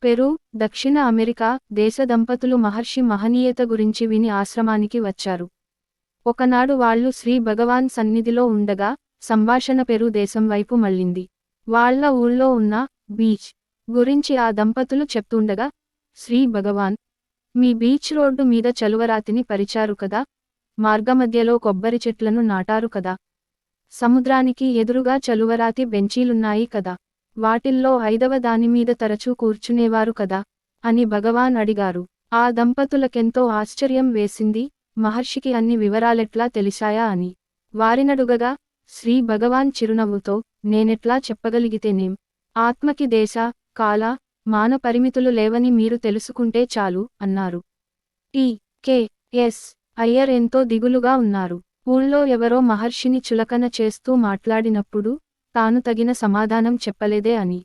Peru, దక్షిణ America దేశ దంపతులు మహర్షి మహనీయత గురించి విని ఆశ్రమానికి వచ్చారు. ఒకనాడు వాళ్ళు శ్రీ భగవాన్ సన్నిధిలో ఉండగా సంభాషణ పెరు దేశం వైపు మళ్ళింది. వాళ్ళ ఊళ్ళో ఉన్న బీచ్ గురించి ఆ దంపతులు చెప్తుండగా, శ్రీ భగవాన్, మీ బీచ్ రోడ్డు మీద చలువరాతిని పరిచారు కదా, మార్గమధ్యలో కొబ్బరి చెట్లను నాటారు కదా, సముద్రానికి ఎదురుగా చలువరాతి బెంచీలున్నాయి కదా, వాటిల్లో 5వ దానిమీద తరచూ కూర్చునేవారు కదా అని భగవాన్ అడిగారు. ఆ దంపతులకెంతో ఆశ్చర్యం వేసింది, మహర్షికి అన్ని వివరాలెట్లా తెలిసాయా అని. వారినడుగగా శ్రీ భగవాన్ చిరునవ్వుతో, నేనెట్లా చెప్పగలిగితేనేం, ఆత్మకి దేశ, కాల, మాన పరిమితులు లేవని మీరు తెలుసుకుంటే చాలు అన్నారు. టి.కె.ఎస్. అయ్యర్ ఎంతో దిగులుగా ఉన్నారు. ఊళ్ళో ఎవరో మహర్షిని చులకన చేస్తూ మాట్లాడినప్పుడు తాను తగిన సమాధానం చెప్పలేదే అని.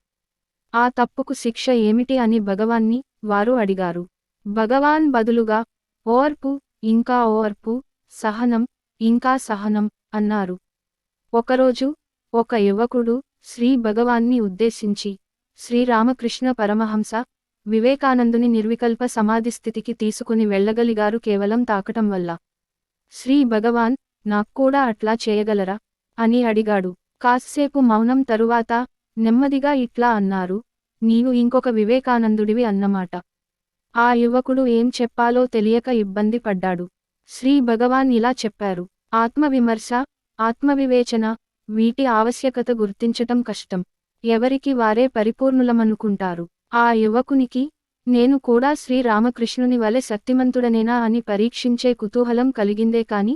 ఆ తప్పుకు శిక్ష ఏమిటి అని భగవాన్ని వారు అడిగారు. భగవాన్ బదులుగా, ఓర్పు, ఇంకా ఓర్పు, సహనం, ఇంకా సహనం అన్నారు. ఒకరోజు ఒక యువకుడు శ్రీ భగవాన్ని ఉద్దేశించి, శ్రీరామకృష్ణ పరమహంస, వివేకానందుని నిర్వికల్ప సమాధిస్థితికి తీసుకుని వెళ్ళగలిగారు కేవలం తాకటం వల్ల. శ్రీ భగవాన్, నాక్కూడా అట్లా చేయగలరా అని అడిగాడు. కాస్సేపు మౌనం తరువాత నెమ్మదిగా ఇట్లా అన్నారు, నీవు ఇంకొక వివేకానందుడివి అన్నమాట. ఆ యువకుడు ఏం చెప్పాలో తెలియక ఇబ్బంది పడ్డాడు. శ్రీ భగవాన్ ఇలా చెప్పారు, ఆత్మవిమర్శ, ఆత్మవివేచన, వీటి ఆవశ్యకత గుర్తించటం కష్టం. ఎవరికి వారే పరిపూర్ణులమనుకుంటారు. ఆ యువకునికి, నేను కూడా శ్రీరామకృష్ణుని వలె శక్తిమంతుడనేనా అని పరీక్షించే కుతూహలం కలిగిందే కాని,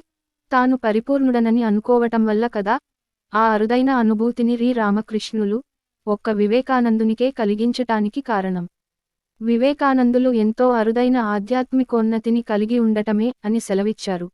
తాను పరిపూర్ణుడనని అనుకోవటం వల్ల కదా. ఆ అరుదైన అనుభూతిని రామకృష్ణులు ఒక్క వివేకానందునికే కలిగించటానికి కారణం. వివేకానందులు ఎంతో అరుదైన ఆధ్యాత్మికోన్నతిని కలిగి ఉండటమే అని సెలవిచ్చారు.